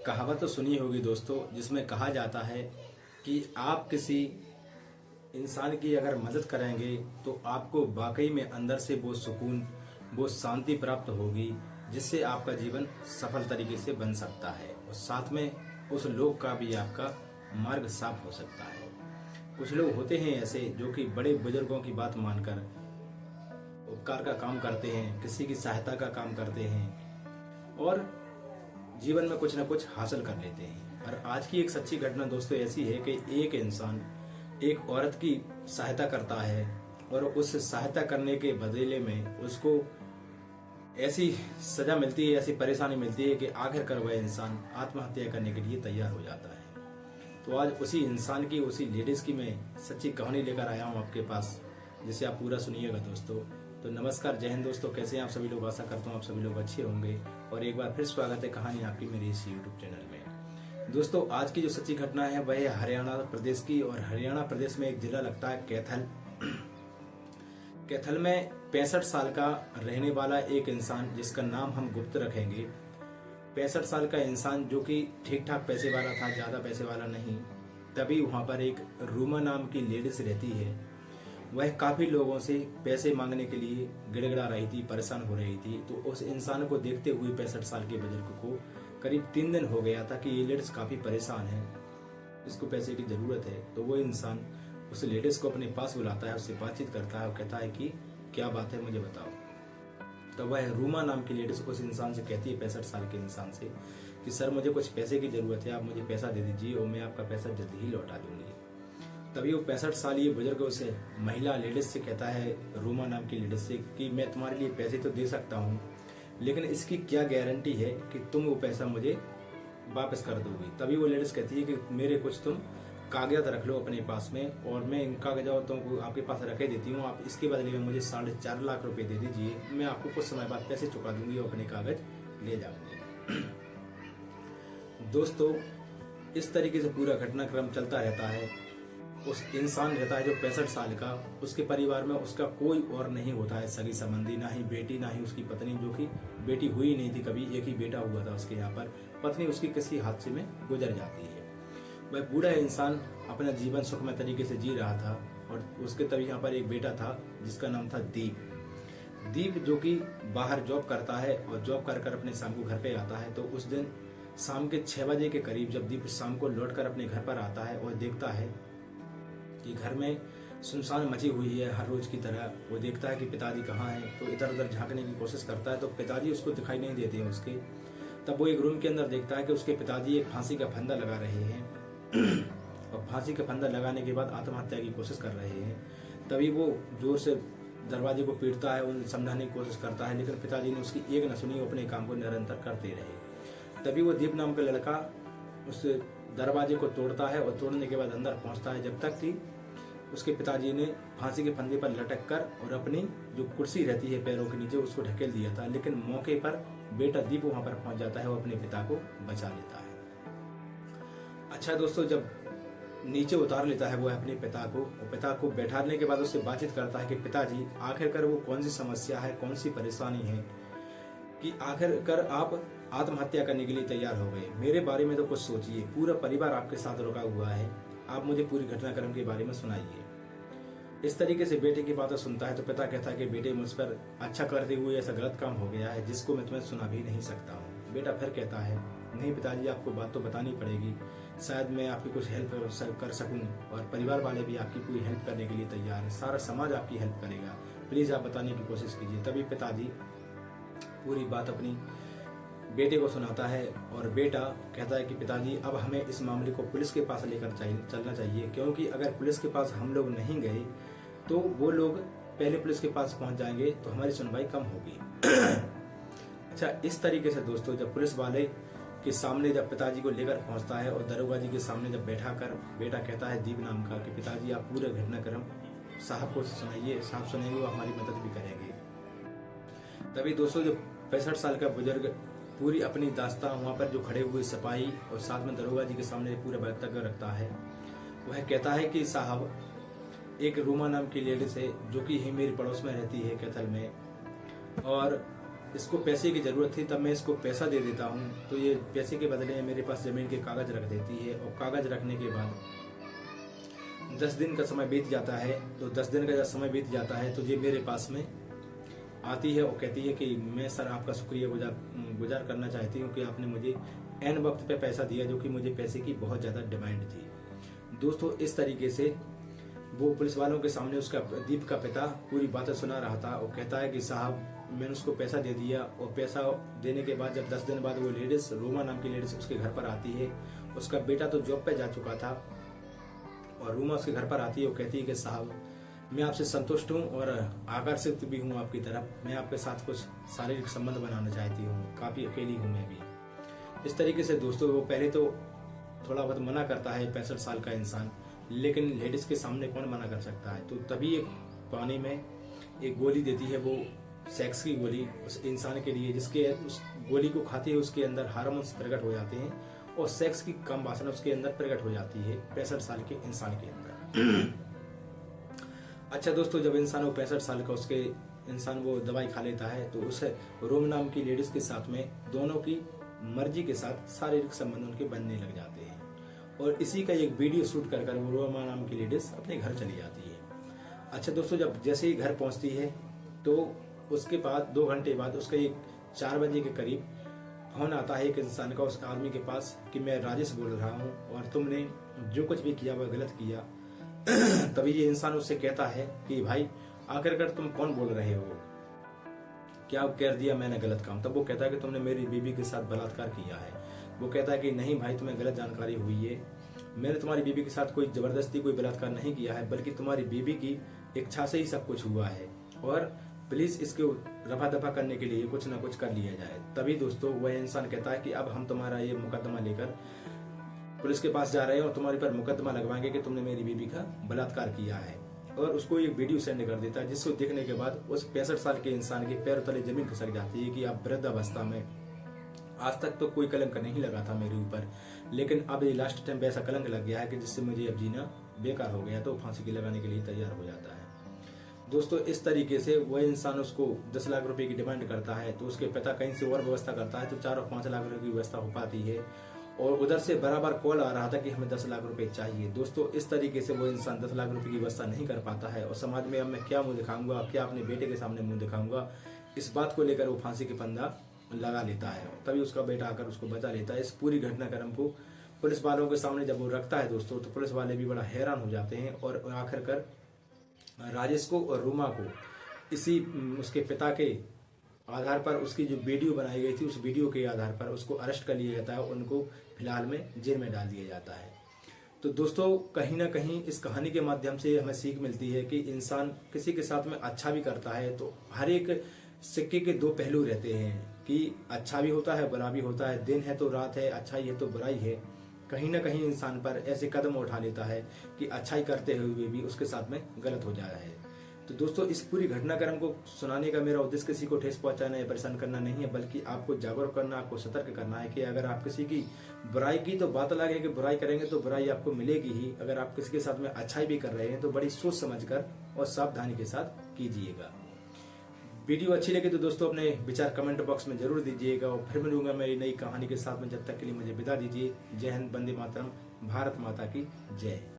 कहावत तो सुनी होगी दोस्तों, जिसमें कहा जाता है कि आप किसी इंसान की अगर मदद करेंगे तो आपको वाकई में अंदर से वो सुकून, वो शांति प्राप्त होगी, जिससे आपका जीवन सफल तरीके से बन सकता है और साथ में उस लोग का भी आपका मार्ग साफ हो सकता है। कुछ लोग होते हैं ऐसे जो कि बड़े बुजुर्गों की बात मानकर उपकार का काम करते हैं, किसी की सहायता का काम करते हैं और जीवन में कुछ न कुछ हासिल कर लेते हैं। और आज की एक सच्ची घटना दोस्तों ऐसी है कि एक इंसान एक औरत की सहायता करता है और उस सहायता करने के बदले में उसको ऐसी सजा मिलती है, ऐसी परेशानी मिलती है कि आखिरकार वह इंसान आत्महत्या करने के लिए तैयार हो जाता है। तो आज उसी इंसान की, उसी लेडीज की मैं सच्ची कहानी लेकर आया हूँ आपके पास, जिसे आप पूरा सुनिएगा दोस्तों। तो नमस्कार, जय हिंद दोस्तों, कैसे हैं आप सभी लोग। आशा करता हूँ आप सभी लोग अच्छे होंगे और एक बार फिर स्वागत है कहानी आपकी मेरे इस यूट्यूब चैनल में। दोस्तों आज की जो सच्ची घटना है वह है हरियाणा प्रदेश की, और हरियाणा प्रदेश में एक जिला लगता है कैथल। कैथल में 65 साल का रहने वाला एक इंसान, जिसका नाम हम गुप्त रखेंगे। 65 साल का इंसान जो कि ठीक ठाक पैसे वाला था, ज्यादा पैसे वाला नहीं। तभी वहां पर एक रूमा नाम की लेडीज रहती है। वह काफी लोगों से पैसे मांगने के लिए गिड़गिड़ा रही थी, परेशान हो रही थी। तो उस इंसान को देखते हुए 65 साल के बुजुर्ग को करीब 3 दिन हो गया था कि ये लेडीज काफी परेशान है, इसको पैसे की जरूरत है। तो वो इंसान उस लेडीज को अपने पास बुलाता है, उससे बातचीत करता है और कहता है कि क्या बात है, मुझे बताओ। तो वह रूमा नाम की लेडीज उस इंसान से कहती है, 65 साल के इंसान से, कि सर मुझे कुछ पैसे की जरूरत है, आप मुझे पैसा दे दीजिए और मैं आपका पैसा जल्दी ही लौटा दूंगी। तभी वो 65 साल ये बुजुर्ग उसे महिला लेडीज से कहता है, रूमा नाम की लेडीज से, कि मैं तुम्हारे लिए पैसे तो दे सकता हूँ, लेकिन इसकी क्या गारंटी है कि तुम वो पैसा मुझे वापस कर दोगी। तभी वो लेडीज कहती है कि मेरे कुछ तुम कागजात रख लो अपने पास में, और मैं इन कागजातों को आपके पास रखे देती हूँ, आप इसके बदले में मुझे 4.5 लाख रुपए दे दीजिए, मैं आपको कुछ समय बाद पैसे चुका दूंगी और अपने कागज ले जाऊंगी। दोस्तों इस तरीके से पूरा घटनाक्रम चलता रहता है। उस इंसान रहता है जो 65 साल का, उसके परिवार में उसका कोई और नहीं होता है सगी संबंधी, ना ही बेटी ना ही उसकी पत्नी, जो कि बेटी हुई नहीं थी कभी, एक ही बेटा हुआ था उसके यहाँ पर। पत्नी उसकी किसी हादसे में गुजर जाती है। वह बूढ़ा इंसान अपना जीवन सुखमय तरीके से जी रहा था और उसके तभी यहाँ पर एक बेटा था जिसका नाम था दीप। दीप जो कि बाहर जॉब करता है और जॉब कर कर अपने शाम को घर पे आता है। तो उस दिन शाम के 6 बजे के करीब जब दीप शाम को लौट कर अपने घर पर आता है और देखता है कि घर में सुनसान मची हुई है हर रोज की तरह, वो देखता है कि पिताजी कहाँ हैं। तो इधर उधर झांकने की कोशिश करता है तो पिताजी उसको दिखाई नहीं देते हैं उसके। तब वो एक रूम के अंदर देखता है कि उसके पिताजी एक फांसी का फंदा लगा रहे हैं और फांसी का फंदा लगाने के बाद आत्महत्या की कोशिश कर रहे हैं। तभी वो जोर से दरवाजे को पीटता है, उन्हें समझाने की कोशिश करता है, लेकिन पिताजी ने उसकी एक न सुनी, अपने काम को निरंतर करते रहे। तभी वो दीप नाम का लड़का उस दरवाजे को तोड़ता है और तोड़ने के बाद अंदर पहुंचता है, जब तक कि उसके पिताजी ने फांसी के फंदे पर लटक कर और अपनी जो कुर्सी रहती है पैरों के नीचे उसको ढकेल दिया था। लेकिन मौके पर बेटा दीप वहां पर पहुंच जाता है और अपने पिता को बचा लेता है। अच्छा दोस्तों, जब नीचे उतार लेता है वो अपने पिता को, और पिता को बैठाने के बाद उससे बातचीत करता है कि पिताजी आखिरकार वो कौन सी समस्या है, कौन सी परेशानी है कि आखिरकार आप आत्महत्या करने के लिए तैयार हो गए। मेरे बारे में तो कुछ सोचिए, पूरा परिवार आपके साथ रुका हुआ है, आप मुझे पूरी घटनाक्रम के बारे में सुनाइए। इस तरीके से बेटे की बातें सुनता है तो पिता कहता है कि बेटे मुझ पर अच्छा करते हुए ऐसा गलत काम हो गया है जिसको मैं तुम्हें सुना भी नहीं सकता हूँ। बेटा फिर कहता है, नहीं पिताजी आपको बात तो बतानी पड़ेगी, शायद मैं आपकी कुछ हेल्प कर सकूं और परिवार वाले भी आपकी पूरी हेल्प करने के लिए तैयार है, सारा समाज आपकी हेल्प करेगा, प्लीज आप बताने की कोशिश कीजिए। तभी पिताजी पूरी बात अपनी बेटे को सुनाता है और बेटा कहता है कि पिताजी अब हमें इस मामले को पुलिस के पास लेकर चलना चाहिए, क्योंकि अगर पुलिस के पास हम लोग नहीं गए तो वो लोग पहले पुलिस के पास पहुंच जाएंगे तो हमारी सुनवाई कम होगी। अच्छा, इस तरीके से दोस्तों जब पुलिस वाले के सामने जब पिताजी को लेकर पहुंचता है और दरोगा जी के सामने जब बैठा कर बेटा कहता है दीप नाम का कि पिताजी आप पूरे घटनाक्रम साहब को सुनाइए, साहब सुनेंगे वो हमारी मदद भी करेंगे। तभी दोस्तों जो 65 साल का बुजुर्ग पूरी अपनी दास्तां वहां पर जो खड़े हुए सिपाही और साथ में दरोगा जी के सामने पूरा वक्तव्य रखता है। वह कहता है कि साहब, एक रूमा नाम की लेडीज है जो कि ही मेरी पड़ोस में रहती है कैथल में, और इसको पैसे की ज़रूरत थी, तब मैं इसको पैसा दे देता हूँ, तो ये पैसे के बदले में मेरे पास ज़मीन के कागज़ रख देती है। और कागज़ रखने के बाद 10 दिन का समय बीत जाता है। तो 10 दिन का जब समय बीत जाता है तो ये मेरे पास में आती है और कहती है कि मैं सर आपका शुक्रिया गुजार करना चाहती हूँ कि आपने मुझे एन वक्त पे पैसा दिया, जो कि मुझे पैसे की बहुत ज़्यादा डिमांड थी। दोस्तों, इस तरीके से वो पुलिस वालों के सामने उसका दीप का पिता पूरी बातें सुना रहा था और कहता है कि साहब मैंने उसको पैसा दे दिया। और पैसा देने के बाद जब 10 दिन बाद वो लेडीज, रोमा नाम की लेडीज उसके घर पर आती है। उसका बेटा तो जॉब पे जा चुका था और रोमा उसके घर पर आती है और कहती है कि साहब मैं आपसे संतुष्ट हूँ और आकर्षित भी हूँ आपकी तरफ। मैं आपके साथ कुछ शारीरिक संबंध बनाना चाहती हूँ, काफ़ी अकेली हूँ मैं भी। इस तरीके से दोस्तों वो पहले तो थोड़ा बहुत मना करता है 65 साल का इंसान, लेकिन लेडीज के सामने कौन मना कर सकता है। तो तभी एक पानी में एक गोली देती है, वो सेक्स की गोली उस इंसान के लिए, जिसके उस गोली को खाते ही उसके अंदर हार्मोन्स प्रकट हो जाते हैं और सेक्स की कम वासना उसके अंदर प्रकट हो जाती है 65 साल के इंसान के अंदर। अच्छा दोस्तों, जब इंसान वो 65 साल का उसके इंसान वो दवाई खा लेता है तो उस रोम नाम की लेडीज के साथ में दोनों की मर्जी के साथ शारीरिक संबंध उनके बनने लग जाते हैं। और इसी का एक वीडियो शूट कर वो रोमा नाम की लेडीज अपने घर चली जाती है। अच्छा दोस्तों, जब जैसे ही घर पहुंचती है तो उसके बाद 2 घंटे बाद उसका एक 4 बजे के करीब फोन आता है एक इंसान का उस आदमी के पास कि मैं राजेश बोल रहा हूँ और तुमने जो कुछ भी किया वह गलत किया। तभी ये इंसान उससे कहता है कि भाई आखिरकार तुम कौन बोल रहे हो, क्या कर दिया मैंने गलत काम। तब वो कहता है कि तुमने मेरी बीबी के साथ बलात्कार किया है। वो कहता है कि नहीं भाई, तुम्हें गलत जानकारी हुई है, मैंने तुम्हारी बीबी के साथ कोई जबरदस्ती कोई बलात्कार नहीं किया है, बल्कि तुम्हारी बीबी की इच्छा से ही सब कुछ हुआ है और प्लीज इसको रफा दफा करने के लिए कुछ ना कुछ कर लिया जाए। तभी दोस्तों वह इंसान कहता है कि अब हम तुम्हारा ये मुकदमा लेकर पुलिस के पास जा रहे हैं और तुम्हारे पर मुकदमा लगवाएंगे कि तुमने मेरी बीबी का बलात्कार किया है। और उसको एक वीडियो सेंड कर देता है, जिसको देखने के बाद उस 65 साल के इंसान के पैरों तले जमीन खिसक जाती है कि अब वृद्धावस्था में आज तक तो कोई कलंक नहीं लगा था मेरे ऊपर, लेकिन अब ये लास्ट टाइम ऐसा कलंक लग गया है कि जिससे मुझे अब जीना बेकार हो गया। तो फांसी की लगाने के लिए तैयार हो जाता है। दोस्तों, इस तरीके से वह इंसान उसको 10 लाख रुपए की डिमांड करता है तो उसके पिता कहीं से और व्यवस्था करता है तो 4 और 5 लाख रुपए की व्यवस्था हो पाती है। और उधर से बराबर कॉल आ रहा था कि हमें 10 लाख रुपए चाहिए। दोस्तों, इस तरीके से वो इंसान 10 लाख रुपए की व्यवस्था नहीं कर पाता है और समाज में अब मैं क्या मुंह दिखाऊंगा, क्या अपने बेटे के सामने मुंह दिखाऊंगा, इस बात को लेकर वो फांसी के फंदा लगा लेता है। तभी उसका बेटा आकर उसको बचा लेता है। इस पूरी घटनाक्रम को पुलिस वालों के सामने जब वो रखता है दोस्तों, तो पुलिस वाले भी बड़ा हैरान हो जाते हैं और आखिरकार राजेश को और रूमा को इसी उसके पिता के आधार पर, उसकी जो वीडियो बनाई गई थी उस वीडियो के आधार पर उसको अरेस्ट कर लिया जाता है। उनको फिलहाल में जेल में डाल दिया जाता है। तो दोस्तों, कहीं ना कहीं इस कहानी के माध्यम से हमें सीख मिलती है कि इंसान किसी के साथ में अच्छा भी करता है तो हर एक सिक्के के 2 पहलू रहते हैं कि अच्छा भी होता है बुरा भी होता है, दिन है तो रात है, अच्छाई है तो बुराई है। कहीं ना कहीं इंसान पर ऐसे कदम उठा लेता है कि अच्छाई करते हुए भी उसके साथ में गलत हो जा रहा है। तो दोस्तों, इस पूरी घटनाक्रम को सुनाने का मेरा उद्देश्य किसी को ठेस पहुंचाना या परेशान करना नहीं है, बल्कि आपको जागरूक करना, आपको सतर्क करना है कि अगर आप किसी की बुराई की तो बात अलग है कि बुराई करेंगे तो बुराई आपको मिलेगी ही। अगर आप किसी के साथ में अच्छाई भी कर रहे हैं तो बड़ी सोच समझकर और सावधानी के साथ कीजिएगा। वीडियो अच्छी लगी तो दोस्तों अपने विचार कमेंट बॉक्स में जरूर दीजिएगा और फिर मिलूंगा मेरी नई कहानी के साथ में। जब तक के लिए मुझे विदा दीजिए। जय हिंद, वंदे मातरम, भारत माता की जय।